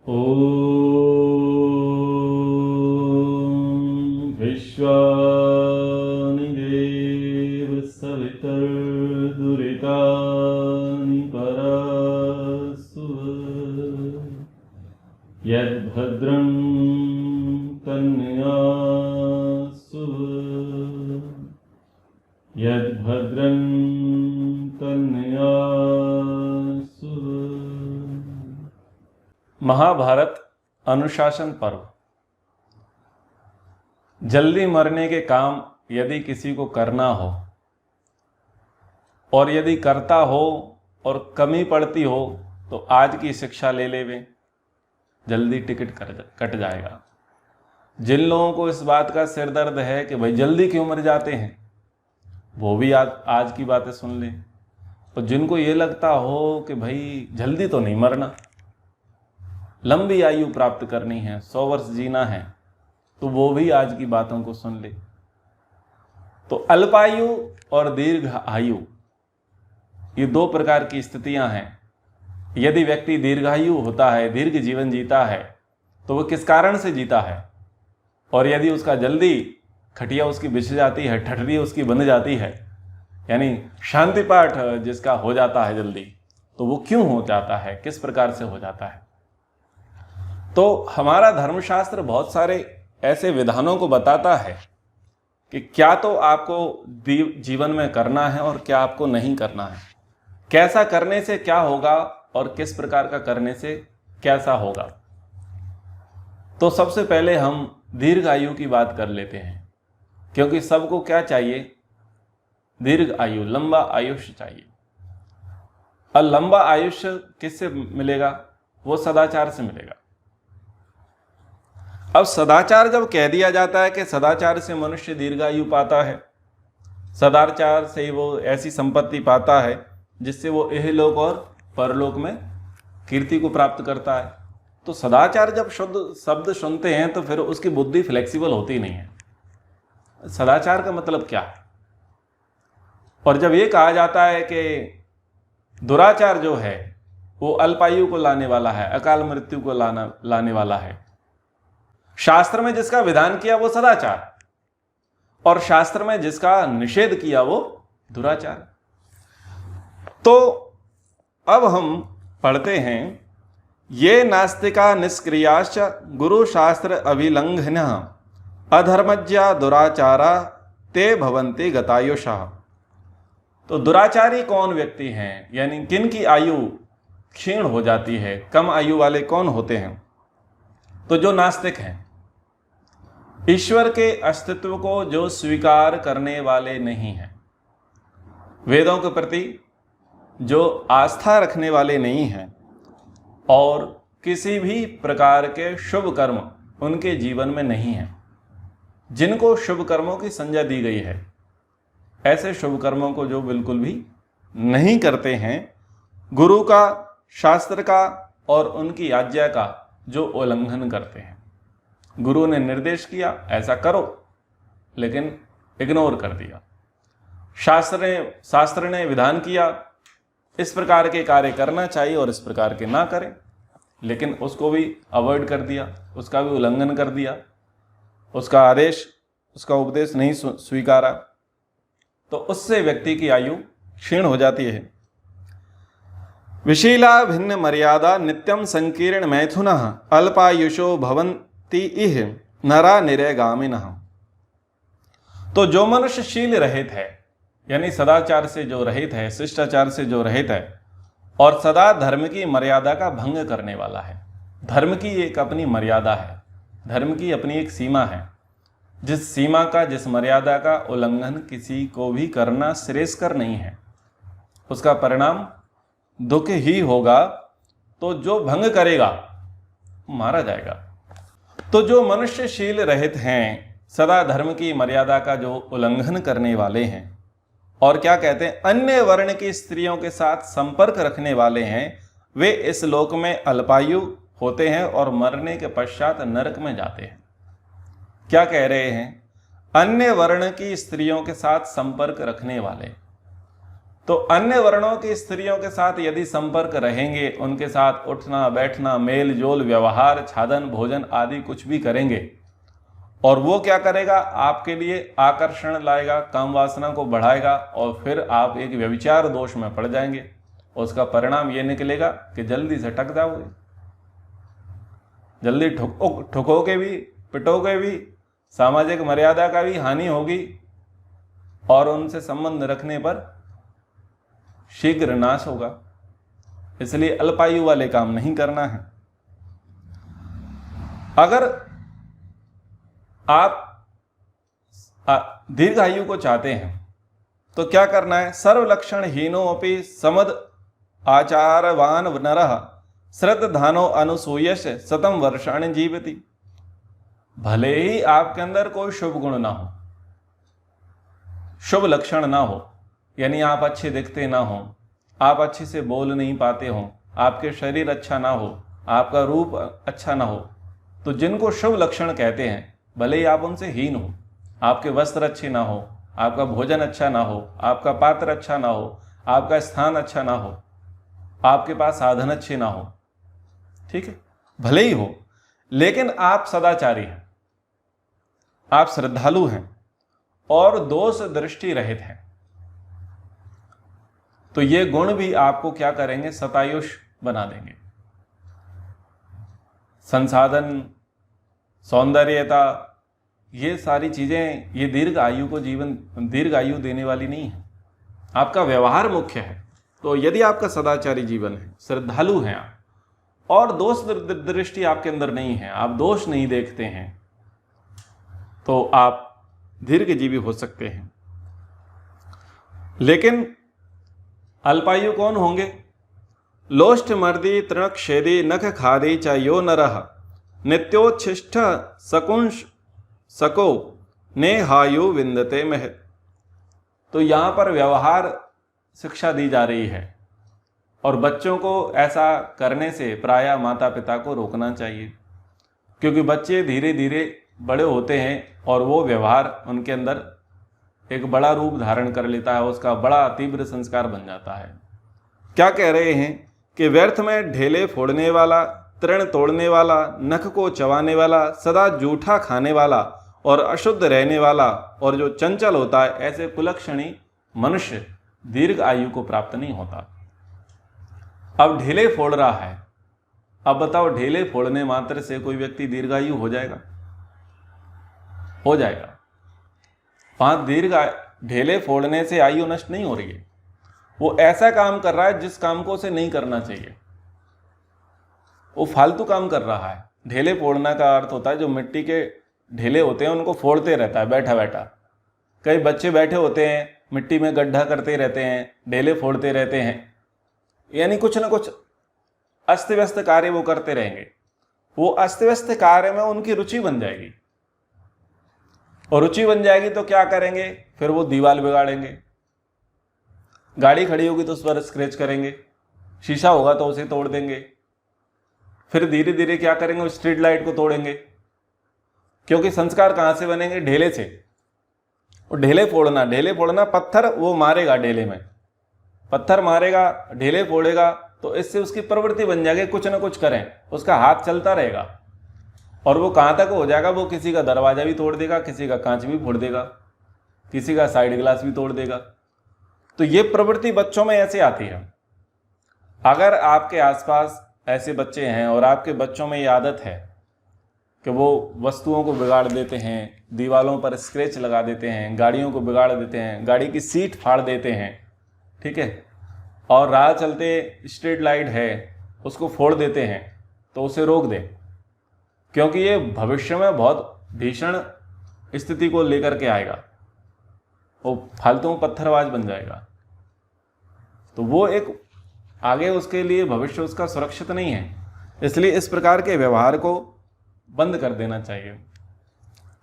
ॐ विश्वानि देव सवितर्दुरितानि परासु यद्भद्रं तन्यासु यद्भद्रं तन्यासु। महाभारत अनुशासन पर्व। जल्दी मरने के काम यदि किसी को करना हो और यदि करता हो और कमी पड़ती हो तो आज की शिक्षा ले लेवे, जल्दी टिकट कट जाएगा। जिन लोगों को इस बात का सिर दर्द है कि भाई जल्दी क्यों मर जाते हैं, वो भी आज की बातें सुन लें। और जिनको ये लगता हो कि भाई जल्दी तो नहीं मरना, लंबी आयु प्राप्त करनी है, 100 वर्ष जीना है, तो वो भी आज की बातों को सुन ले। तो अल्पायु और दीर्घ आयु, ये दो प्रकार की स्थितियां हैं। यदि व्यक्ति दीर्घायु होता है, दीर्घ जीवन जीता है, तो वह किस कारण से जीता है, और यदि उसका जल्दी खटिया उसकी बिछ जाती है, ठठरी उसकी बंध जाती है, यानी शांति पाठ जिसका हो जाता है जल्दी, तो वो क्यों हो जाता है, किस प्रकार से हो जाता है। तो हमारा धर्मशास्त्र बहुत सारे ऐसे विधानों को बताता है कि क्या तो आपको जीवन में करना है और क्या आपको नहीं करना है, कैसा करने से क्या होगा और किस प्रकार का करने से कैसा होगा। तो सबसे पहले हम दीर्घ आयु की बात कर लेते हैं, क्योंकि सबको क्या चाहिए, दीर्घ आयु, लंबा आयुष्य चाहिए। और लंबा आयुष्य किससे मिलेगा, वो सदाचार से मिलेगा। अब सदाचार जब कह दिया जाता है कि सदाचार से मनुष्य दीर्घायु पाता है, सदाचार से वो ऐसी संपत्ति पाता है जिससे वो इहलोक और परलोक में कीर्ति को प्राप्त करता है, तो सदाचार जब शुद्ध शब्द सुनते हैं तो फिर उसकी बुद्धि फ्लेक्सिबल होती नहीं है। सदाचार का मतलब क्या है। और जब ये कहा जाता है कि दुराचार जो है वो अल्पायु को लाने वाला है, अकाल मृत्यु को लाने वाला है, शास्त्र में जिसका विधान किया वो सदाचार, और शास्त्र में जिसका निषेध किया वो दुराचार। तो अब हम पढ़ते हैं, ये नास्तिका निष्क्रियाश्च गुरु शास्त्र अभिलंघन अधर्मज्ञा दुराचारा ते भवन्ति गतायुषः। तो दुराचारी कौन व्यक्ति हैं, यानी किन की आयु क्षीण हो जाती है, कम आयु वाले कौन होते हैं। तो जो नास्तिक हैं, ईश्वर के अस्तित्व को जो स्वीकार करने वाले नहीं हैं, वेदों के प्रति जो आस्था रखने वाले नहीं हैं, और किसी भी प्रकार के शुभ कर्म उनके जीवन में नहीं हैं, जिनको शुभ कर्मों की संज्ञा दी गई है, ऐसे शुभ कर्मों को जो बिल्कुल भी नहीं करते हैं, गुरु का, शास्त्र का और उनकी आज्ञा का जो उल्लंघन करते हैं। गुरु ने निर्देश किया ऐसा करो, लेकिन इग्नोर कर दिया। शास्त्र ने विधान किया इस प्रकार के कार्य करना चाहिए और इस प्रकार के ना करें, लेकिन उसको भी अवॉइड कर दिया, उसका भी उल्लंघन कर दिया, उसका आदेश, उसका उपदेश नहीं स्वीकारा, तो उससे व्यक्ति की आयु क्षीण हो जाती है। विशीला भिन्न मर्यादा नित्यम संकीर्ण मैथुन अल्पायुषो भवन्ति इह नरा निरयगामिनः। तो जो मनुष्य शील रहित है, यानी सदाचार से जो रहित है, शिष्टाचार से जो रहित है, और सदा धर्म की मर्यादा का भंग करने वाला है। धर्म की एक अपनी मर्यादा है, धर्म की अपनी एक सीमा है, जिस सीमा का, जिस मर्यादा का उल्लंघन किसी को भी करना श्रेयस्कर नहीं है, उसका परिणाम दुख ही होगा। तो जो भंग करेगा मारा जाएगा। तो जो मनुष्य शील रहित हैं, सदा धर्म की मर्यादा का जो उल्लंघन करने वाले हैं, और क्या कहते हैं, अन्य वर्ण की स्त्रियों के साथ संपर्क रखने वाले हैं, वे इस लोक में अल्पायु होते हैं और मरने के पश्चात नरक में जाते हैं। क्या कह रहे हैं, अन्य वर्ण की स्त्रियों के साथ संपर्क रखने वाले, तो अन्य वर्णों की स्त्रियों के साथ यदि संपर्क रहेंगे, उनके साथ उठना बैठना, मेल जोल, व्यवहार, छादन, भोजन आदि कुछ भी करेंगे, और वो क्या करेगा, आपके लिए आकर्षण लाएगा, काम वासना को बढ़ाएगा, और फिर आप एक व्यभिचार दोष में पड़ जाएंगे। उसका परिणाम ये निकलेगा कि जल्दी से टक जाओगे, जल्दी ठुकोगे भी, पिटोगे भी, सामाजिक मर्यादा का भी हानि होगी, और उनसे संबंध रखने पर शीघ्र नाश होगा। इसलिए अल्पायु वाले काम नहीं करना है। अगर आप दीर्घायु को चाहते हैं तो क्या करना है, सर्वलक्षण हीनोपि समद आचारवान नरः श्रद्धानो अनुसूयश शतम वर्षाणि जीवति। भले ही आपके अंदर कोई शुभ गुण ना हो, शुभ लक्षण ना हो, यानी आप अच्छे दिखते ना हो, आप अच्छे से बोल नहीं पाते हो, आपके शरीर अच्छा ना हो, आपका रूप अच्छा ना हो, तो जिनको शुभ लक्षण कहते हैं, भले ही आप उनसे हीन हो, आपके वस्त्र अच्छे ना हो, आपका भोजन अच्छा ना हो, आपका पात्र अच्छा ना हो, आपका स्थान अच्छा ना हो, आपके पास साधन अच्छे ना हो, ठीक है, भले ही हो, लेकिन आप सदाचारी हैं, आप श्रद्धालु हैं और दोष दृष्टि रहित हैं, तो ये गुण भी आपको क्या करेंगे, शतायुष बना देंगे। संसाधन, सौंदर्यता, ये सारी चीजें ये दीर्घ आयु को दीर्घ आयु देने वाली नहीं है। आपका व्यवहार मुख्य है। तो यदि आपका सदाचारी जीवन है, श्रद्धालु हैं आप, और दोष दृष्टि आपके अंदर नहीं है, आप दोष नहीं देखते हैं, तो आप दीर्घजीवी हो सकते हैं। लेकिन अल्पायु कौन होंगे? लोष्ट मर्दी तृणक्षेदी नख खादी च यो नरः नित्योच्छिष्ट सकुंश सको नेहायु विंदते महत। तो यहाँ पर व्यवहार शिक्षा दी जा रही है, और बच्चों को ऐसा करने से प्रायः माता पिता को रोकना चाहिए, क्योंकि बच्चे धीरे धीरे बड़े होते हैं और वो व्यवहार उनके अंदर एक बड़ा रूप धारण कर लेता है, उसका बड़ा तीव्र संस्कार बन जाता है। क्या कह रहे हैं कि व्यर्थ में ढेले फोड़ने वाला, तृण तोड़ने वाला, नख को चबाने वाला, सदा जूठा खाने वाला और अशुद्ध रहने वाला और जो चंचल होता है, ऐसे कुलक्षणी मनुष्य दीर्घ आयु को प्राप्त नहीं होता। अब ढेले फोड़ रहा है, अब बताओ ढेले फोड़ने मात्र से कोई व्यक्ति दीर्घायु हो जाएगा? हो जाएगा। ढेले फोड़ने से आयु नष्ट नहीं हो रही है, वो ऐसा काम कर रहा है जिस काम को उसे नहीं करना चाहिए, वो फालतू काम कर रहा है। ढेले फोड़ना का अर्थ होता है जो मिट्टी के ढेले होते हैं उनको फोड़ते रहता है बैठा बैठा। कई बच्चे बैठे होते हैं, मिट्टी में गड्ढा करते रहते हैं, ढेले फोड़ते रहते हैं, यानी कुछ ना कुछ अस्त व्यस्त कार्य वो करते रहेंगे। वो अस्त व्यस्त कार्य में उनकी रुचि बन जाएगी, और रुचि बन जाएगी तो क्या करेंगे, फिर वो दीवार बिगाड़ेंगे, गाड़ी खड़ी होगी तो उस पर स्क्रैच करेंगे, शीशा होगा तो उसे तोड़ देंगे, फिर धीरे धीरे क्या करेंगे, स्ट्रीट लाइट को तोड़ेंगे। क्योंकि संस्कार कहां से बनेंगे? ढेले से। और ढेले फोड़ना, पत्थर वो मारेगा, ढेले में पत्थर मारेगा, ढेले फोड़ेगा, तो इससे उसकी प्रवृत्ति बन जाएगी कुछ ना कुछ करें, उसका हाथ चलता रहेगा। और वो कहां तक हो जाएगा, वो किसी का दरवाजा भी तोड़ देगा, किसी का कांच भी फोड़ देगा, किसी का साइड ग्लास भी तोड़ देगा। तो ये प्रवृत्ति बच्चों में ऐसे आती है। अगर आपके आसपास ऐसे बच्चे हैं और आपके बच्चों में ये आदत है कि वो वस्तुओं को बिगाड़ देते हैं, दीवालों पर स्क्रैच लगा देते हैं, गाड़ियों को बिगाड़ देते हैं, गाड़ी की सीट फाड़ देते हैं, ठीक है, और राह चलते स्ट्रीट लाइट है उसको फोड़ देते हैं, तो उसे रोक दें, क्योंकि ये भविष्य में बहुत भीषण स्थिति को लेकर के आएगा, वो फालतू पत्थरबाज बन जाएगा। तो वो एक आगे उसके लिए भविष्य उसका सुरक्षित नहीं है, इसलिए इस प्रकार के व्यवहार को बंद कर देना चाहिए।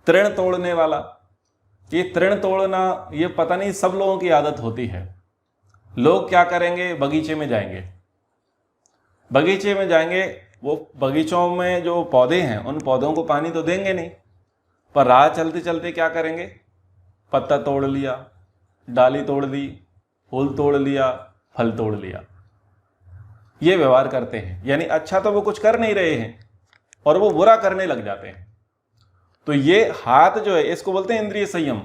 तृण तोड़ने वाला, ये तृण तोड़ना ये पता नहीं सब लोगों की आदत होती है। लोग क्या करेंगे, बगीचे में जाएंगे, वो बगीचों में जो पौधे हैं उन पौधों को पानी तो देंगे नहीं, पर राह चलते चलते क्या करेंगे, पत्ता तोड़ लिया, डाली तोड़ दी, फूल तोड़ लिया, फल तोड़ लिया। ये व्यवहार करते हैं, यानी अच्छा तो वो कुछ कर नहीं रहे हैं और वो बुरा करने लग जाते हैं। तो ये हाथ जो है इसको बोलते हैं इंद्रिय संयम।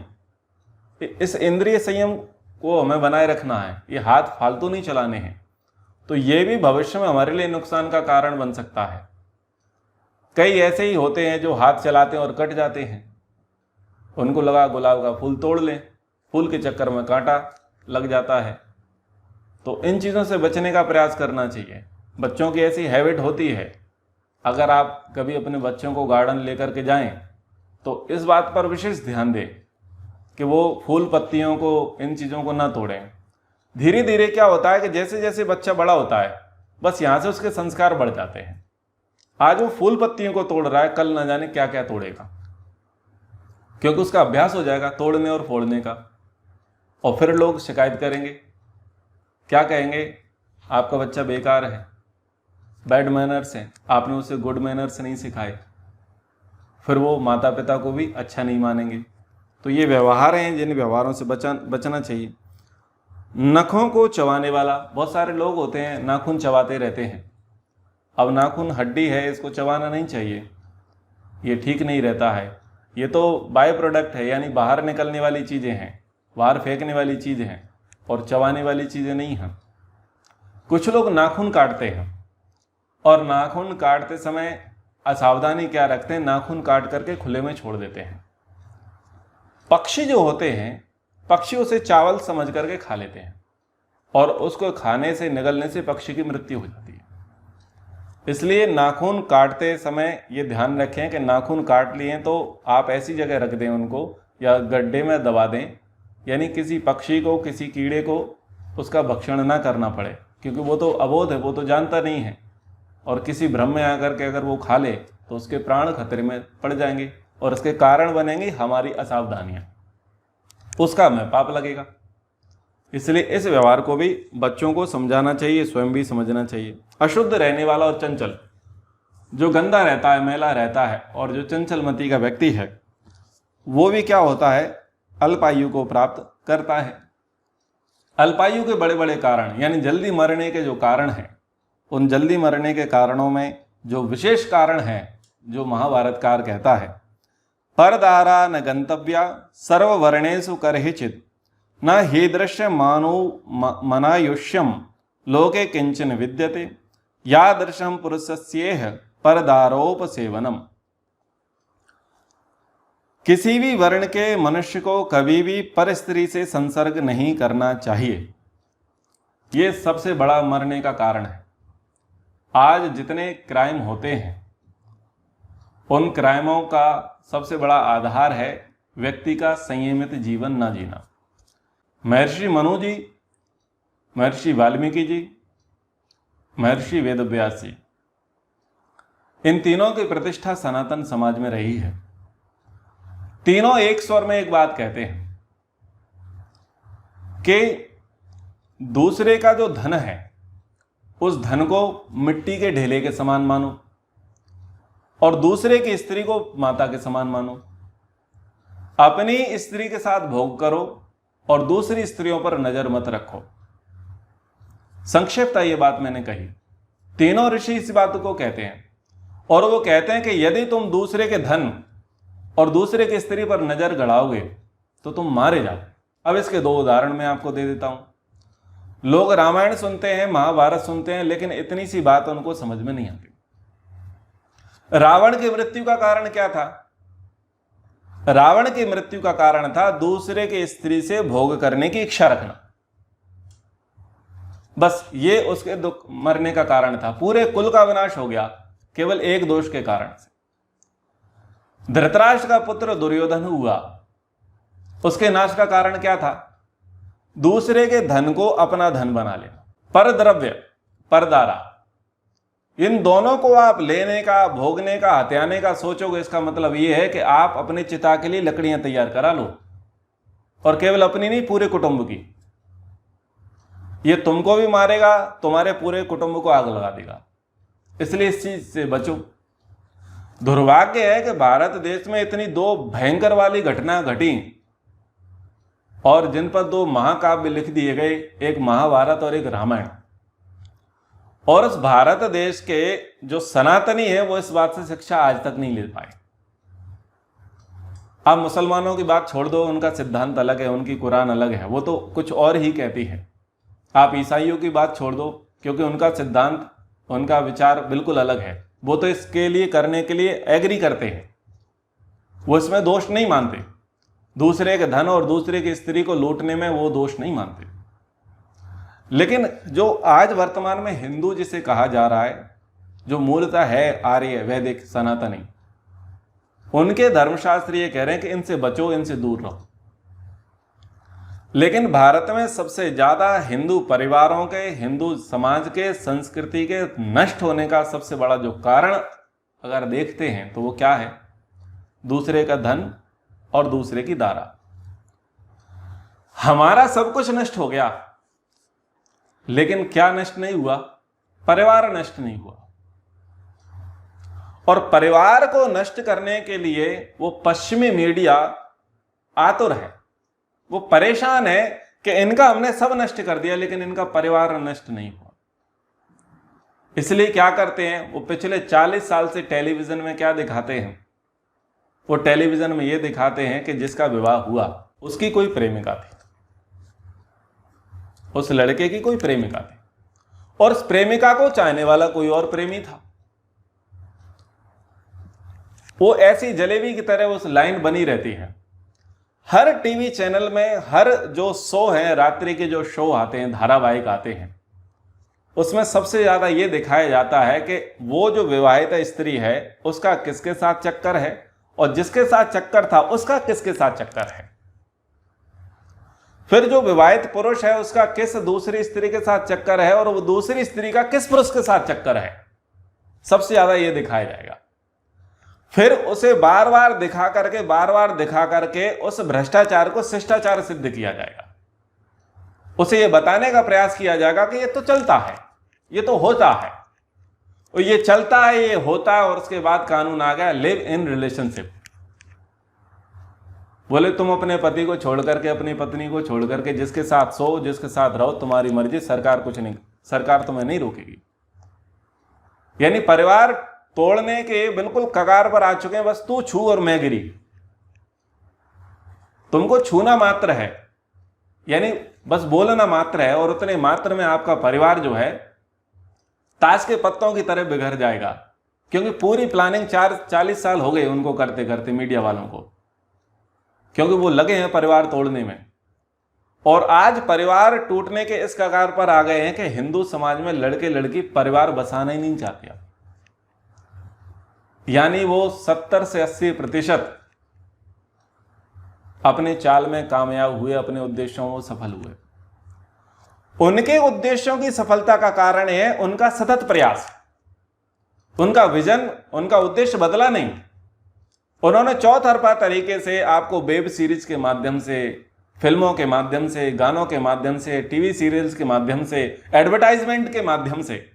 इस इंद्रिय संयम को हमें बनाए रखना है, ये हाथ फालतू नहीं चलाने हैं। तो ये भी भविष्य में हमारे लिए नुकसान का कारण बन सकता है। कई ऐसे ही होते हैं जो हाथ चलाते हैं और कट जाते हैं, उनको लगा गुलाब का फूल तोड़ लें, फूल के चक्कर में कांटा लग जाता है। तो इन चीज़ों से बचने का प्रयास करना चाहिए। बच्चों की ऐसी हैबिट होती है, अगर आप कभी अपने बच्चों को गार्डन लेकर के जाएं तो इस बात पर विशेष ध्यान दें कि वो फूल पत्तियों को, इन चीज़ों को ना तोड़ें। धीरे धीरे क्या होता है कि जैसे जैसे बच्चा बड़ा होता है, बस यहाँ से उसके संस्कार बढ़ जाते हैं। आज वो फूल पत्तियों को तोड़ रहा है, कल ना जाने क्या क्या तोड़ेगा, क्योंकि उसका अभ्यास हो जाएगा तोड़ने और फोड़ने का। और फिर लोग शिकायत करेंगे, क्या कहेंगे, आपका बच्चा बेकार है, बैड मैनर्स हैं, आपने उसे गुड मैनर्स नहीं सिखाए। फिर वो माता पिता को भी अच्छा नहीं मानेंगे। तो ये व्यवहार हैं जिन व्यवहारों से बचना चाहिए। नखों को चबाने वाला, बहुत सारे लोग होते हैं नाखून चबाते रहते हैं। अब नाखून हड्डी है, इसको चबाना नहीं चाहिए, ये ठीक नहीं रहता है। ये तो बाय प्रोडक्ट है, यानी बाहर निकलने वाली चीज़ें हैं, बाहर फेंकने वाली चीज़ें हैं और चबाने वाली चीज़ें नहीं हैं। कुछ लोग नाखून काटते हैं और नाखून काटते समय असावधानी क्या रखते हैं, नाखून काट करके खुले में छोड़ देते हैं। पक्षी जो होते हैं, पक्षी उसे चावल समझ करके खा लेते हैं और उसको खाने से, निगलने से पक्षी की मृत्यु हो जाती है। इसलिए नाखून काटते समय ये ध्यान रखें कि नाखून काट लिए तो आप ऐसी जगह रख दें उनको, या गड्ढे में दबा दें, यानी किसी पक्षी को, किसी कीड़े को उसका भक्षण ना करना पड़े, क्योंकि वो तो अबोध है, वो तो जानता नहीं है। और किसी भ्रम में आकर के अगर वो खा ले तो उसके प्राण खतरे में पड़ जाएंगे और इसके कारण बनेंगी हमारी असावधानियां, उसका हमें पाप लगेगा। इसलिए इस व्यवहार को भी बच्चों को समझाना चाहिए, स्वयं भी समझना चाहिए। अशुद्ध रहने वाला और चंचल, जो गंदा रहता है, मैला रहता है, और जो चंचल मति का व्यक्ति है, वो भी क्या होता है, अल्पायु को प्राप्त करता है। अल्पायु के बड़े बड़े कारण, यानी जल्दी मरने के जो कारण हैं, उन जल्दी मरने के कारणों में जो विशेष कारण है, जो महाभारतकार कहता है, परदारा न गंतव्या सर्ववर्णेषु करहिचित् न हीदृश्य मानो मनायुष्यम लोके किंचन विद्यते यादृशम पुरुषस्येह परदारोपसेवनम। किसी भी वर्ण के मनुष्य को कभी भी पर स्त्री से संसर्ग नहीं करना चाहिए। ये सबसे बड़ा मरने का कारण है। आज जितने क्राइम होते हैं, उन क्राइमों का सबसे बड़ा आधार है व्यक्ति का संयमित जीवन ना जीना। महर्षि मनु जी, महर्षि वाल्मीकि जी, महर्षि वेदव्यास जी, इन तीनों की प्रतिष्ठा सनातन समाज में रही है। तीनों एक स्वर में एक बात कहते हैं कि दूसरे का जो धन है, उस धन को मिट्टी के ढेले के समान मानो और दूसरे की स्त्री को माता के समान मानो। अपनी स्त्री के साथ भोग करो और दूसरी स्त्रियों पर नजर मत रखो। संक्षिप्त ये बात मैंने कही। तीनों ऋषि इस बात को कहते हैं और वो कहते हैं कि यदि तुम दूसरे के धन और दूसरे की स्त्री पर नजर गड़ाओगे तो तुम मारे जाओ। अब इसके दो उदाहरण मैं आपको दे देता हूं। लोग रामायण सुनते हैं, महाभारत सुनते हैं, लेकिन इतनी सी बात उनको समझ में नहीं आती। रावण की मृत्यु का कारण क्या था? रावण की मृत्यु का कारण था दूसरे की स्त्री से भोग करने की इच्छा रखना। बस ये उसके दुख मरने का कारण था। पूरे कुल का विनाश हो गया केवल एक दोष के कारण से। धृतराष्ट्र का पुत्र दुर्योधन हुआ, उसके नाश का कारण क्या था? दूसरे के धन को अपना धन बना लेना। परद्रव्य, परदारा, इन दोनों को आप लेने का, भोगने का, हत्याने का सोचोगे, इसका मतलब यह है कि आप अपने चिता के लिए लकड़ियां तैयार करा लो, और केवल अपनी नहीं, पूरे कुटुंब की। ये तुमको भी मारेगा, तुम्हारे पूरे कुटुंब को आग लगा देगा। इसलिए इस चीज से बचो। दुर्भाग्य है कि भारत देश में इतनी दो भयंकर वाली घटना घटी और जिन पर 2 महाकाव्य लिख दिए गए, एक महाभारत और एक रामायण। और उस भारत देश के जो सनातनी है वो इस बात से शिक्षा आज तक नहीं ले पाए। आप मुसलमानों की बात छोड़ दो, उनका सिद्धांत अलग है, उनकी कुरान अलग है, वो तो कुछ और ही कहती है। आप ईसाइयों की बात छोड़ दो, क्योंकि उनका सिद्धांत, उनका विचार बिल्कुल अलग है। वो तो इसके लिए करने के लिए एग्री करते हैं, वो इसमें दोष नहीं मानते। दूसरे के धन और दूसरे की स्त्री को लूटने में वो दोष नहीं मानते। लेकिन जो आज वर्तमान में हिंदू जिसे कहा जा रहा है, जो मूलतः है आर्य वैदिक सनातनी, उनके धर्मशास्त्र ये कह रहे हैं कि इनसे बचो, इनसे दूर रहो। लेकिन भारत में सबसे ज्यादा हिंदू परिवारों के, हिंदू समाज के, संस्कृति के नष्ट होने का सबसे बड़ा जो कारण अगर देखते हैं तो वो क्या है? दूसरे का धन और दूसरे की दारा। हमारा सब कुछ नष्ट हो गया, लेकिन क्या नष्ट नहीं हुआ? परिवार नष्ट नहीं हुआ। और परिवार को नष्ट करने के लिए वो पश्चिमी मीडिया आतुर है, वो परेशान है कि इनका हमने सब नष्ट कर दिया, लेकिन इनका परिवार नष्ट नहीं हुआ। इसलिए क्या करते हैं, वो पिछले 40 साल से टेलीविजन में क्या दिखाते हैं? वो टेलीविजन में ये दिखाते हैं कि जिसका विवाह हुआ उसकी कोई प्रेमिका थी, उस लड़के की कोई प्रेमिका थी, और उस प्रेमिका को चाहने वाला कोई और प्रेमी था। वो ऐसी जलेबी की तरह उस लाइन बनी रहती है। हर टीवी चैनल में, हर जो शो है, रात्रि के जो शो आते हैं, धारावाहिक आते हैं, उसमें सबसे ज्यादा ये दिखाया जाता है कि वो जो विवाहित स्त्री है उसका किसके साथ चक्कर है, और जिसके साथ चक्कर था उसका किसके साथ चक्कर है। फिर जो विवाहित पुरुष है उसका किस दूसरी स्त्री के साथ चक्कर है, और वो दूसरी स्त्री का किस पुरुष के साथ चक्कर है, सबसे ज्यादा ये दिखाया जाएगा। फिर उसे बार बार दिखा करके उस भ्रष्टाचार को शिष्टाचार सिद्ध किया जाएगा। उसे ये बताने का प्रयास किया जाएगा कि ये तो चलता है, ये तो होता है, और ये चलता है, ये होता है। और उसके बाद कानून आ गया लिव इन रिलेशनशिप। बोले तुम अपने पति को छोड़ करके, अपनी पत्नी को छोड़ करके जिसके साथ सो, जिसके साथ रहो, तुम्हारी मर्जी, सरकार कुछ नहीं, सरकार तुम्हें नहीं रोकेगी। यानी परिवार तोड़ने के बिल्कुल कगार पर आ चुके हैं। बस तू छू और मैं गिरी, तुमको छूना मात्र है, यानी बस बोलना मात्र है, और उतने मात्र में आपका परिवार जो है ताश के पत्तों की तरह बिगड़ जाएगा। क्योंकि पूरी प्लानिंग 40 साल हो गए उनको करते करते, मीडिया वालों को, क्योंकि वो लगे हैं परिवार तोड़ने में। और आज परिवार टूटने के इस कगार पर आ गए हैं कि हिंदू समाज में लड़के लड़की परिवार बसाना ही नहीं चाहते। यानी वो 70 से 80% अपने चाल में कामयाब हुए, अपने उद्देश्यों में सफल हुए। उनके उद्देश्यों की सफलता का कारण है उनका सतत प्रयास, उनका विजन, उनका उद्देश्य बदला नहीं। उन्होंने चौतरफा तरीके से आपको वेब सीरीज के माध्यम से, फिल्मों के माध्यम से, गानों के माध्यम से, टीवी सीरियल्स के माध्यम से, एडवर्टाइजमेंट के माध्यम से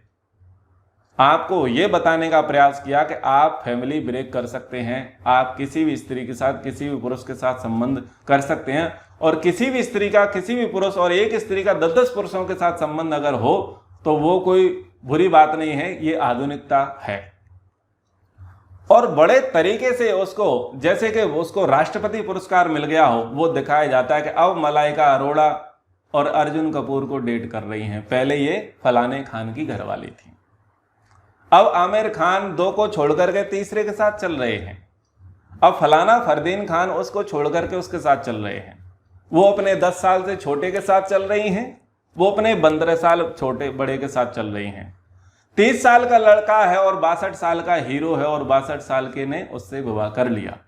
आपको यह बताने का प्रयास किया कि आप फैमिली ब्रेक कर सकते हैं, आप किसी भी स्त्री के साथ, किसी भी पुरुष के साथ संबंध कर सकते हैं, और किसी भी स्त्री का, किसी भी पुरुष और एक स्त्री का 10-10 पुरुषों के साथ संबंध अगर हो तो वो कोई बुरी बात नहीं है, ये आधुनिकता है। और बड़े तरीके से उसको, जैसे कि उसको राष्ट्रपति पुरस्कार मिल गया हो, वो दिखाया जाता है कि अब मलाइका अरोड़ा और अर्जुन कपूर को डेट कर रही हैं, पहले ये फलाने खान की घरवाली थी। अब आमिर खान 2 को छोड़कर के तीसरे के साथ चल रहे हैं। अब फलाना फरदीन खान उसको छोड़कर के उसके साथ चल रहे हैं। वो अपने 10 साल से छोटे के साथ चल रही हैं, वो अपने 15 साल छोटे बड़े के साथ चल रही हैं। 30 साल का लड़का है और 62 साल का हीरो है, और 62 साल के ने उससे विवाह कर लिया।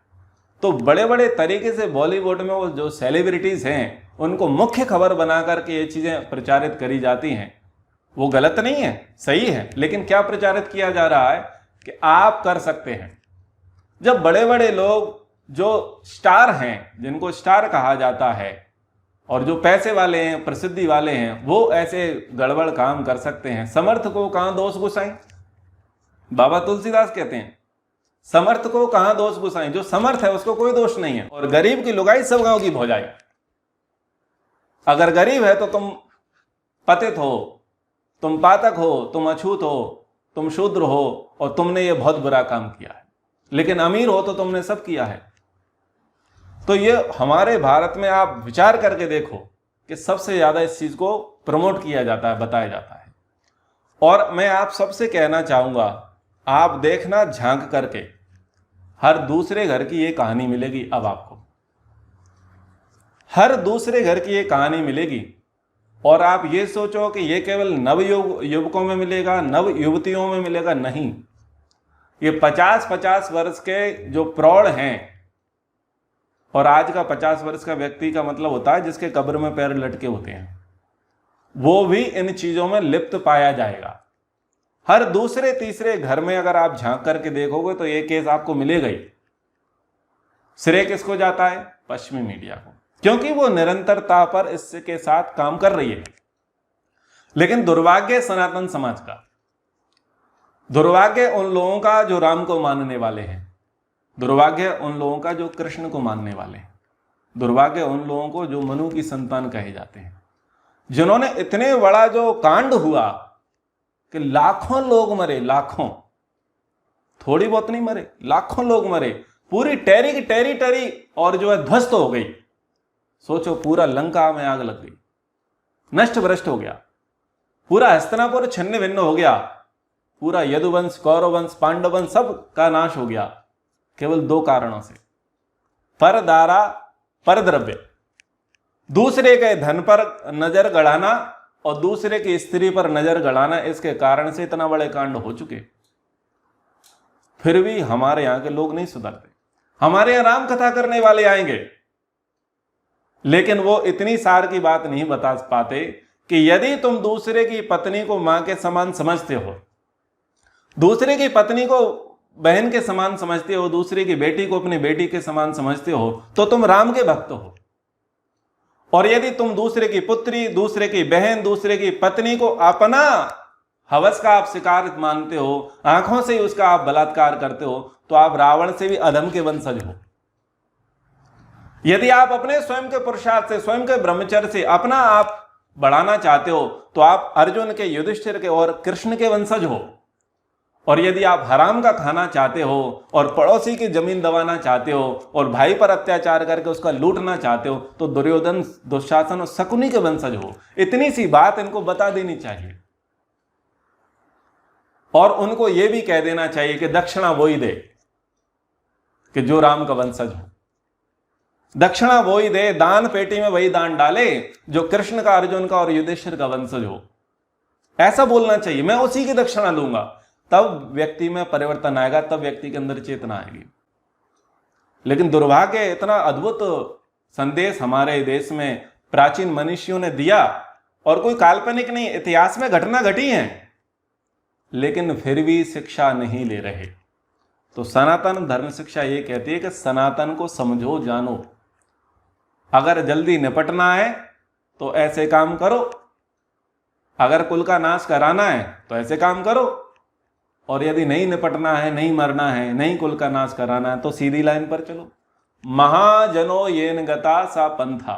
तो बड़े बड़े तरीके से बॉलीवुड में वो जो सेलिब्रिटीज हैं उनको मुख्य खबर बना करके ये चीजें प्रचारित करी जाती हैं। वो गलत नहीं है, सही है, लेकिन क्या प्रचारित किया जा रहा है कि आप कर सकते हैं। जब बड़े बड़े लोग जो स्टार हैं, जिनको स्टार कहा जाता है, और जो पैसे वाले हैं, प्रसिद्धि वाले हैं, वो ऐसे गड़बड़ काम कर सकते हैं, समर्थ को कहां दोष गुसाएं? बाबा तुलसीदास कहते हैं समर्थ को कहां दोष गुसाएं, जो समर्थ है उसको कोई दोष नहीं है, और गरीब की लुगाई सब गांव की भौजाई। अगर गरीब है तो तुम पतित हो, तुम पातक हो, तुम अछूत हो, तुम शूद्र हो और तुमने ये बहुत बुरा काम किया है। लेकिन अमीर हो तो तुमने सब किया है। तो ये हमारे भारत में आप विचार करके देखो कि सबसे ज्यादा इस चीज को प्रमोट किया जाता है, बताया जाता है। और मैं आप सबसे कहना चाहूंगा, आप देखना झांक करके, हर दूसरे घर की ये कहानी मिलेगी। अब आपको हर दूसरे घर की ये कहानी मिलेगी। और आप ये सोचो कि ये केवल नव युवकों में मिलेगा, नव युवतियों में मिलेगा, नहीं। ये 50-50 वर्ष के जो प्रौढ़ हैं, और आज का 50 वर्ष का व्यक्ति का मतलब होता है जिसके कब्र में पैर लटके होते हैं, वो भी इन चीजों में लिप्त पाया जाएगा। हर दूसरे तीसरे घर में अगर आप झांक करके देखोगे तो ये केस आपको मिलेगा ही। श्रेय किसको जाता है? पश्चिमी मीडिया को, क्योंकि वो निरंतरता पर इसके साथ काम कर रही है। लेकिन दुर्भाग्य सनातन समाज का, दुर्भाग्य उन लोगों का जो राम को मानने वाले हैं, दुर्भाग्य उन लोगों का जो कृष्ण को मानने वाले हैं, दुर्भाग्य उन लोगों को जो मनु की संतान कहे जाते हैं, जिन्होंने इतने बड़ा जो कांड हुआ कि लाखों लोग मरे, लाखों, थोड़ी बहुत नहीं मरे, लाखों लोग मरे, पूरी टेरी की टेरिटरी और जो है ध्वस्त हो गई। सोचो, पूरा लंका में आग लग गई, नष्ट भ्रष्ट हो गया, पूरा हस्तिनापुर छिन्न भिन्न हो गया, पूरा यदुवंश, कौरववंश, पांडववंश सब का नाश हो गया, केवल 2 कारणों से, परदारा, परद्रव्य, दूसरे के धन पर नजर गड़ाना और दूसरे की स्त्री पर नजर गड़ाना। इसके कारण से इतना बड़े कांड हो चुके, फिर भी हमारे यहां के लोग नहीं सुधरते। हमारे यहां राम कथा करने वाले आएंगे, लेकिन वो इतनी सार की बात नहीं बता पाते कि यदि तुम दूसरे की पत्नी को मां के समान समझते हो, दूसरे की पत्नी को बहन के समान समझते हो, दूसरे की बेटी को अपनी बेटी के समान समझते हो, तो तुम राम के भक्त हो। और यदि तुम दूसरे की पुत्री, दूसरे की बहन, दूसरे की पत्नी को अपना हवस का आप शिकार मानते हो, आंखों से ही उसका आप बलात्कार करते हो, तो आप रावण से भी अधम के वंशज हो। यदि आप अपने स्वयं के पुरुषार्थ से, स्वयं के ब्रह्मचर्य से अपना आप बढ़ाना चाहते हो, तो आप अर्जुन के, युधिष्ठिर के और कृष्ण के वंशज हो। और यदि आप हराम का खाना चाहते हो और पड़ोसी की जमीन दबाना चाहते हो और भाई पर अत्याचार करके उसका लूटना चाहते हो, तो दुर्योधन, दुशासन और शकुनी के वंशज हो। इतनी सी बात इनको बता देनी चाहिए। और उनको यह भी कह देना चाहिए कि दक्षिणा वो ही दे कि जो राम का वंशज हो, दक्षिणा वो ही दे, दान पेटी में वही दान डाले जो कृष्ण का, अर्जुन का और युधिष्ठिर का वंशज हो। ऐसा बोलना चाहिए, मैं उसी की दक्षिणा लूंगा। तब व्यक्ति में परिवर्तन आएगा, तब व्यक्ति के अंदर चेतना आएगी। लेकिन दुर्भाग्य, इतना अद्भुत संदेश हमारे देश में प्राचीन मनीषियों ने दिया, और कोई काल्पनिक नहीं, इतिहास में घटना घटी है, लेकिन फिर भी शिक्षा नहीं ले रहे। तो सनातन धर्म शिक्षा ये कहती है कि सनातन को समझो, जानो। अगर जल्दी निपटना है तो ऐसे काम करो, अगर कुल का नाश कराना है तो ऐसे काम करो, और यदि नहीं निपटना है, नहीं मरना है, नहीं कुल का नाश कराना है, तो सीधी लाइन पर चलो। महाजनो येन गता सा पंथा।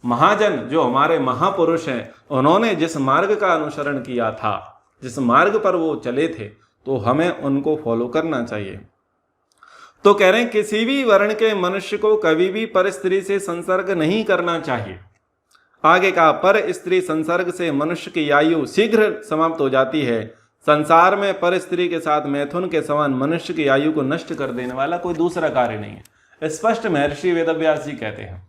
महाजन, जो हमारे महापुरुष हैं, उन्होंने जिस मार्ग का अनुसरण किया था, जिस मार्ग पर वो चले थे, तो हमें उनको फॉलो करना चाहिए। तो कह रहे हैं किसी भी वर्ण के मनुष्य को कभी भी पर स्त्री से संसर्ग नहीं करना चाहिए। आगे कहा, पर स्त्री संसर्ग से मनुष्य की आयु शीघ्र समाप्त हो जाती है। संसार में पर स्त्री के साथ मैथुन के समान मनुष्य की आयु को नष्ट कर देने वाला कोई दूसरा कार्य नहीं है। स्पष्ट महर्षि वेदव्यास जी कहते हैं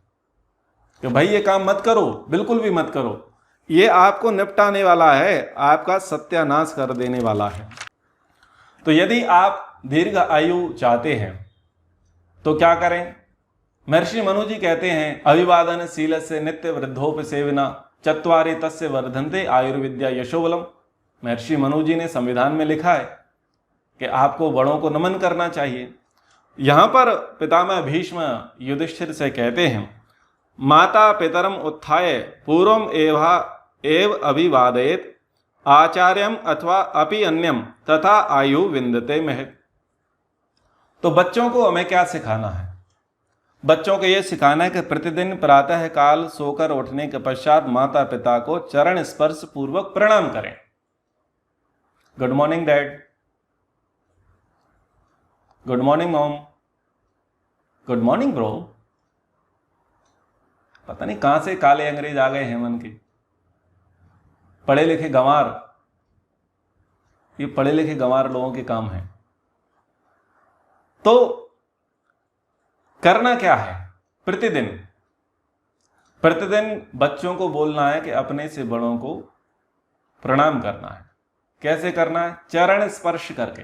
कि भाई ये काम मत करो, बिल्कुल भी मत करो, ये आपको निपटाने वाला है, आपका सत्यानाश कर देने वाला है। तो यदि आप दीर्घ आयु चाहते हैं तो क्या करें? महर्षि मनु जी कहते हैं, अभिवादन शील से नित्य वृद्धोपसेवना चत्वारि तस्य वर्धन्ते आयुर्विद्या यशोबलम। महर्षि मनु जी ने संविधान में लिखा है कि आपको बड़ों को नमन करना चाहिए। यहां पर पितामह भीष्म युधिष्ठिर से कहते हैं, माता पितरम उत्थाय पूर्वम एव अभिवादयेत आचार्यम अथवा अपि अन्यम तथा आयु विन्दते महत्। तो बच्चों को हमें क्या सिखाना है? बच्चों को यह सिखाना है कि प्रतिदिन प्रातः काल सोकर उठने के पश्चात माता पिता को चरण स्पर्श पूर्वक प्रणाम करें। Good morning dad, good morning mom, good morning bro. पता नहीं कहां से काले अंग्रेज आ गए हैं मन के, पढ़े लिखे गंवार, ये पढ़े लिखे गंवार लोगों के काम है। तो करना क्या है, प्रतिदिन बच्चों को बोलना है कि अपने से बड़ों को प्रणाम करना है। कैसे करना है? चरण स्पर्श करके।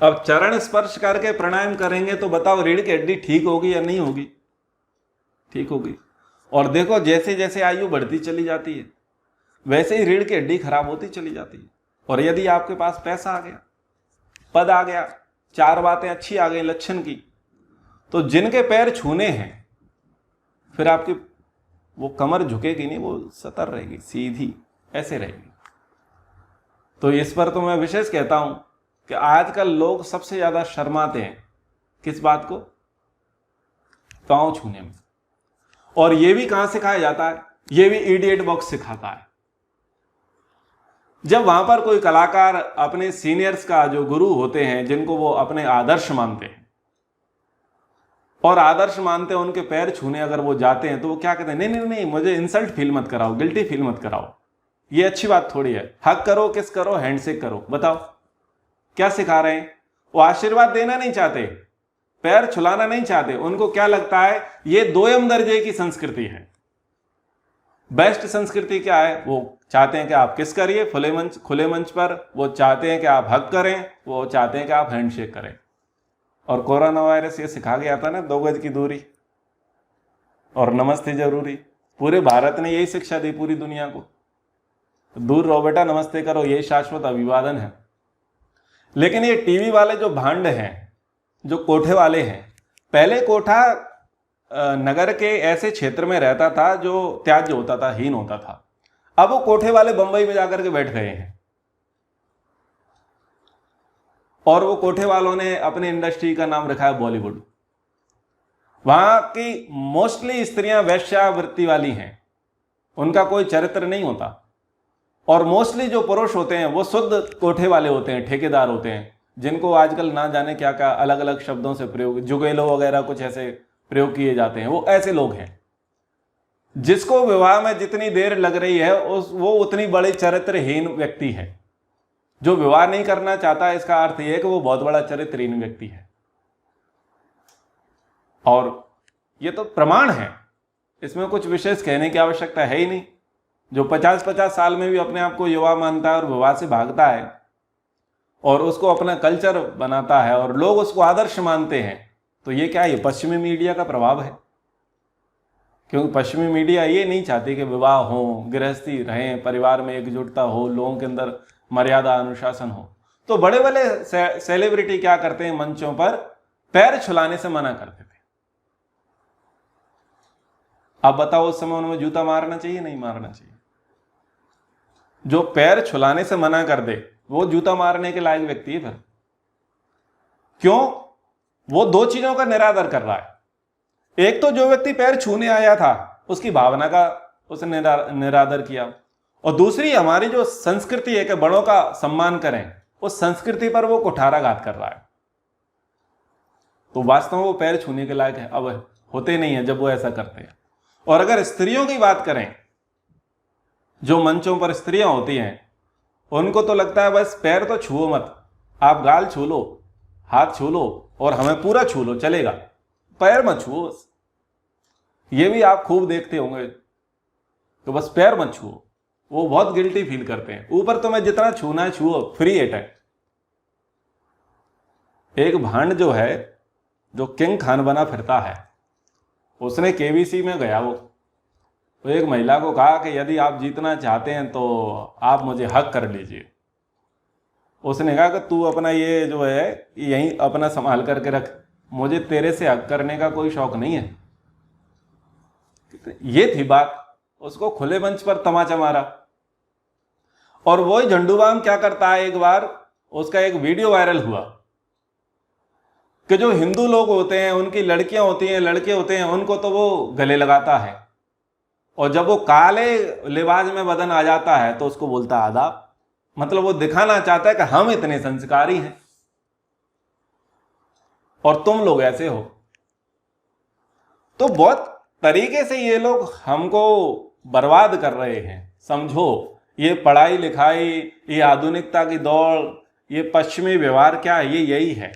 अब चरण स्पर्श करके प्रणाम करेंगे तो बताओ रीढ़ की हड्डी ठीक होगी या नहीं होगी? ठीक होगी। और देखो जैसे जैसे आयु बढ़ती चली जाती है वैसे ही रीढ़ की हड्डी खराब होती चली जाती है। और यदि आपके पास पैसा आ गया, पद आ गया, 4 बातें अच्छी आ गई लक्षण की, तो जिनके पैर छूने हैं फिर आपकी वो कमर झुकेगी नहीं, वो सतर रहेगी, सीधी ऐसे रहेगी। तो इस पर तो मैं विशेष कहता हूं कि आजकल लोग सबसे ज्यादा शर्माते हैं किस बात को? पांव छूने में। और ये भी कहां सिखाया जाता है? ये भी इडियट बॉक्स सिखाता है। जब वहां पर कोई कलाकार अपने सीनियर्स का जो गुरु होते हैं, जिनको वो अपने आदर्श मानते हैं और आदर्श मानते हैं, उनके पैर छूने अगर वो जाते हैं तो वो क्या कहते हैं? नहीं नहीं नहीं, मुझे इंसल्ट फील मत कराओ, गिल्टी फील मत कराओ, ये अच्छी बात थोड़ी है। हक करो, किस करो, हैंडशेक करो। बताओ क्या सिखा रहे हैं? वो आशीर्वाद देना नहीं चाहते, पैर छुलाना नहीं चाहते। उनको क्या लगता है ये दोयम दर्जे की संस्कृति है। बेस्ट संस्कृति क्या है? वो चाहते हैं कि आप किस करिए खुले मंच पर, वो चाहते हैं कि आप हक करें, वो चाहते हैं कि आप हैंडशेक करें। और कोरोना वायरस ये सिखा गया था ना, 2 गज की दूरी और नमस्ते जरूरी। पूरे भारत ने यही शिक्षा दी पूरी दुनिया को, दूर रहो बेटा, नमस्ते करो, यही शाश्वत अभिवादन है। लेकिन ये टीवी वाले जो भांड हैं, जो कोठे वाले हैं, पहले कोठा नगर के ऐसे क्षेत्र में रहता था जो त्याज्य होता था, हीन होता था। अब वो कोठे वाले बंबई में जाकर के बैठ गए हैं और वो कोठे वालों ने अपने इंडस्ट्री का नाम रखा है बॉलीवुड। वहां की मोस्टली स्त्रियां वैश्यावृत्ति वाली हैं, उनका कोई चरित्र नहीं होता। और मोस्टली जो पुरुष होते हैं वो शुद्ध कोठे वाले होते हैं, ठेकेदार होते हैं, जिनको आजकल ना जाने क्या क्या अलग अलग शब्दों से प्रयोग, जुगेलो वगैरह कुछ ऐसे प्रयोग किए जाते हैं। वो ऐसे लोग हैं जिसको विवाह में जितनी देर लग रही है वो उतनी बड़ी चरित्रहीन व्यक्ति है। जो विवाह नहीं करना चाहता, इसका अर्थ यह है कि वो बहुत बड़ा चरित्रहीन व्यक्ति है। और ये तो प्रमाण है, इसमें कुछ विशेष कहने की आवश्यकता है ही नहीं। जो 50-50 साल में भी अपने आप को युवा मानता है और विवाह से भागता है और उसको अपना कल्चर बनाता है और लोग उसको आदर्श मानते हैं, तो ये क्या है? ये पश्चिमी मीडिया का प्रभाव है। क्योंकि पश्चिमी मीडिया ये नहीं चाहती कि विवाह हो, गृहस्थी रहें, परिवार में एकजुटता हो, लोगों के अंदर मर्यादा अनुशासन हो। तो बड़े बड़े सेलिब्रिटी क्या करते हैं, मंचों पर पैर छुलाने से मना करते थे। अब बताओ उस समय उनमें जूता मारना चाहिए नहीं मारना चाहिए? जो पैर छुलाने से मना कर दे वो जूता मारने के लायक व्यक्ति है फिर। क्यों? वो 2 चीजों का निरादर कर रहा है। एक तो जो व्यक्ति पैर छूने आया था उसकी भावना का उसने निरादर किया, और दूसरी हमारी जो संस्कृति है कि बड़ों का सम्मान करें, उस संस्कृति पर वो कुठाराघात कर रहा है। तो वास्तव में वो पैर छूने के लायक है अब होते नहीं है जब वो ऐसा करते हैं। और अगर स्त्रियों की बात करें, जो मंचों पर स्त्रियां होती हैं, उनको तो लगता है बस पैर तो छुओ मत, आप गाल छू लो, हाथ छू लो और हमें पूरा छू लो चलेगा, पैर मत छुओ बस। ये भी आप खूब देखते होंगे, तो बस पैर मत छुओ। वो बहुत गिल्टी फील करते हैं। ऊपर तो मैं जितना छूना है छुओ, फ्री अटैक। एक भांड जो है, जो किंग खान बना फिरता है, उसने केबीसी में गया वो, तो एक महिला को कहा कि यदि आप जीतना चाहते हैं तो आप मुझे हक कर लीजिए। उसने कहा कि तू अपना ये जो है यहीं अपना संभाल करके रख, मुझे तेरे से हक करने का कोई शौक नहीं है। ये थी बात। उसको खुले मंच पर तमाचा मारा। और वही झंडूबाम क्या करता है, एक बार उसका एक वीडियो वायरल हुआ कि जो हिंदू लोग होते हैं उनकी लड़कियां होती हैं, लड़के होते हैं, उनको तो वो गले लगाता है, और जब वो काले लिबास में बदन आ जाता है तो उसको बोलता है आदाब। मतलब वो दिखाना चाहता है कि हम इतने संस्कारी हैं और तुम लोग ऐसे हो। तो बहुत तरीके से ये लोग हमको बर्बाद कर रहे हैं। समझो, ये पढ़ाई लिखाई, ये आधुनिकता की दौड़, ये पश्चिमी व्यवहार क्या है? ये यही है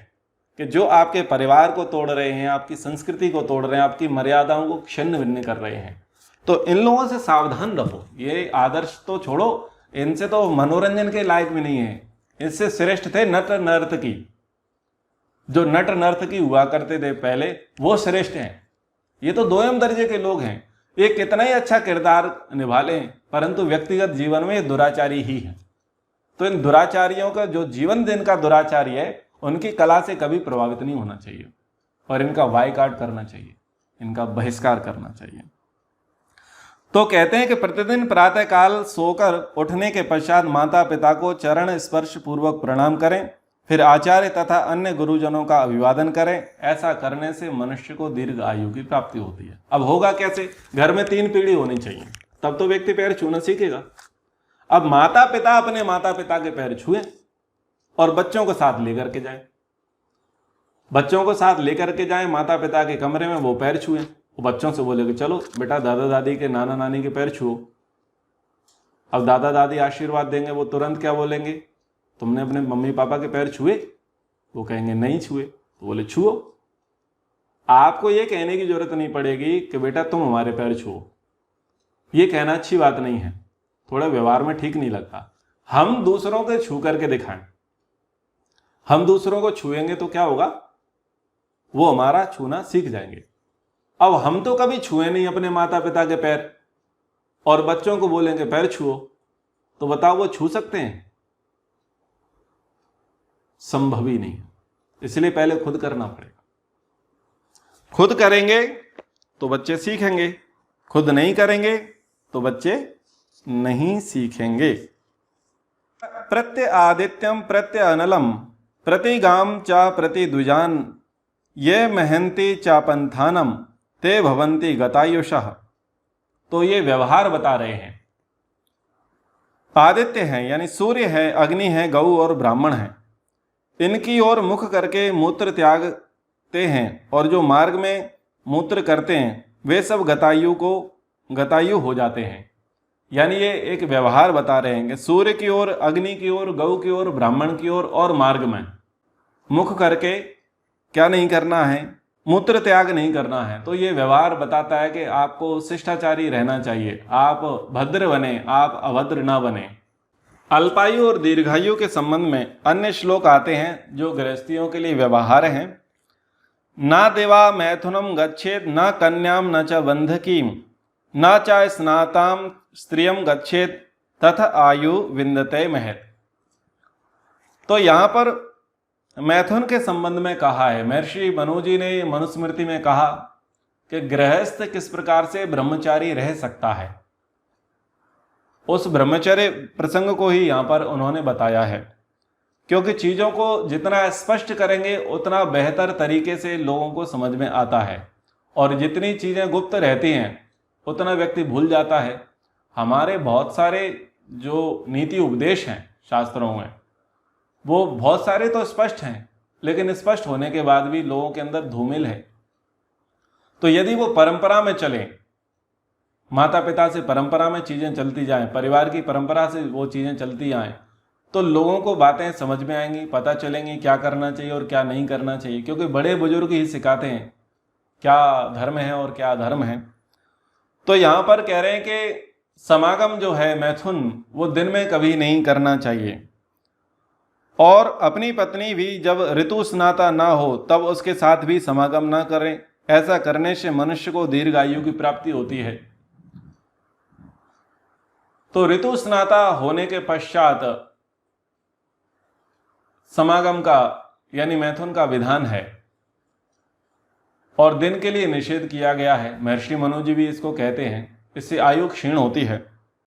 कि जो आपके परिवार को तोड़ रहे हैं, आपकी संस्कृति को तोड़ रहे हैं, आपकी मर्यादाओं को छिन्न भिन्न कर रहे हैं। तो इन लोगों से सावधान रहो। ये आदर्श तो छोड़ो, इनसे तो मनोरंजन के लायक भी नहीं है। इससे श्रेष्ठ थे नट नर्तकी। जो नट नर्तकी हुआ करते थे पहले, वो श्रेष्ठ हैं। ये तो दोयम दर्जे के लोग हैं। ये कितना ही अच्छा किरदार निभा लें, परंतु व्यक्तिगत जीवन में ये दुराचारी ही है। तो इन दुराचारियों का जो जीवन दिन का दुराचारी है, उनकी कला से कभी प्रभावित नहीं होना चाहिए और इनका बायकॉट करना चाहिए, इनका बहिष्कार करना चाहिए। तो कहते हैं कि प्रतिदिन प्रातःकाल सोकर उठने के पश्चात माता पिता को चरण स्पर्श पूर्वक प्रणाम करें, फिर आचार्य तथा अन्य गुरुजनों का अभिवादन करें। ऐसा करने से मनुष्य को दीर्घ आयु की प्राप्ति होती है। अब होगा कैसे? घर में 3 पीढ़ी होनी चाहिए, तब तो व्यक्ति पैर छूना सीखेगा। अब माता पिता अपने माता पिता के पैर छुए और बच्चों को साथ लेकर के जाएं। बच्चों को साथ लेकर के जाएं माता पिता के कमरे में, वो पैर छुए। वो बच्चों से बोले कि चलो बेटा दादा दादी के, नाना नानी के पैर छुओ। अब दादा दादी आशीर्वाद देंगे, वो तुरंत क्या बोलेंगे? तुमने अपने मम्मी पापा के पैर छुए? वो कहेंगे नहीं छुए। तो बोले छुओ। आपको ये कहने की जरूरत नहीं पड़ेगी कि बेटा तुम हमारे पैर छुओ। ये कहना अच्छी बात नहीं है, थोड़ा व्यवहार में ठीक नहीं लगता। हम दूसरों के छू करके दिखाएं। हम दूसरों को छुएंगे तो क्या होगा? वो हमारा छूना सीख जाएंगे। अब हम तो कभी छुए नहीं अपने माता पिता के पैर, और बच्चों को बोलेंगे पैर छुओ, तो बताओ वो छू सकते हैं? संभव ही नहीं है। इसलिए पहले खुद करना पड़ेगा। खुद करेंगे तो बच्चे सीखेंगे, खुद नहीं करेंगे तो बच्चे नहीं सीखेंगे। प्रत्य आदित्यम प्रत्य अनलम प्रतिगाम चा प्रति द्विजान ये महंती चापंथानम ते भवंती गतायुषः। तो ये व्यवहार बता रहे हैं। आदित्य हैं यानी सूर्य है, अग्नि है, गौ और ब्राह्मण है। इनकी ओर मुख करके मूत्र त्यागते हैं, और जो मार्ग में मूत्र करते हैं वे सब गतायु हो जाते हैं। यानी ये एक व्यवहार बता रहे हैं कि सूर्य की ओर, अग्नि की ओर, गौ की ओर, ब्राह्मण की ओर और मार्ग में मुख करके क्या नहीं करना है? मूत्र त्याग नहीं करना है। तो ये व्यवहार बताता है कि आपको शिष्टाचारी रहना चाहिए। आप भद्र बने, आप अभद्र ना बने। अल्पायु और दीर्घायु के संबंध में अन्य श्लोक आते हैं जो गृहस्थियों के लिए व्यवहार हैं। ना देवा मैथुनम गच्छेत न कन्याम न च बंधकीम न च स्नाताम स्त्रियम गच्छेत तथा आयु विंदते महत। तो यहाँ पर मैथुन के संबंध में कहा है। महर्षि मनु जी ने मनुस्मृति में कहा कि गृहस्थ किस प्रकार से ब्रह्मचारी रह सकता है। उस ब्रह्मचर्य प्रसंग को ही यहाँ पर उन्होंने बताया है, क्योंकि चीज़ों को जितना स्पष्ट करेंगे उतना बेहतर तरीके से लोगों को समझ में आता है, और जितनी चीज़ें गुप्त रहती हैं उतना व्यक्ति भूल जाता है। हमारे बहुत सारे जो नीति उपदेश हैं शास्त्रों में, वो बहुत सारे तो स्पष्ट हैं, लेकिन स्पष्ट होने के बाद भी लोगों के अंदर धूमिल है। तो यदि वो परंपरा में चले, माता पिता से परंपरा में चीज़ें चलती जाएं, परिवार की परंपरा से वो चीज़ें चलती आएँ, तो लोगों को बातें समझ में आएंगी, पता चलेंगी क्या करना चाहिए और क्या नहीं करना चाहिए। क्योंकि बड़े बुजुर्ग ही सिखाते हैं क्या धर्म है और क्या अधर्म है। तो यहाँ पर कह रहे हैं कि समागम जो है मैथुन, वो दिन में कभी नहीं करना चाहिए, और अपनी पत्नी भी जब ऋतु स्नाता ना हो तब उसके साथ भी समागम ना करें। ऐसा करने से मनुष्य को दीर्घायु की प्राप्ति होती है। तो ऋतु स्नाता होने के पश्चात समागम का यानी मैथुन का विधान है, और दिन के लिए निषेध किया गया है। महर्षि मनु जी भी इसको कहते हैं। इससे आयु क्षीण होती है।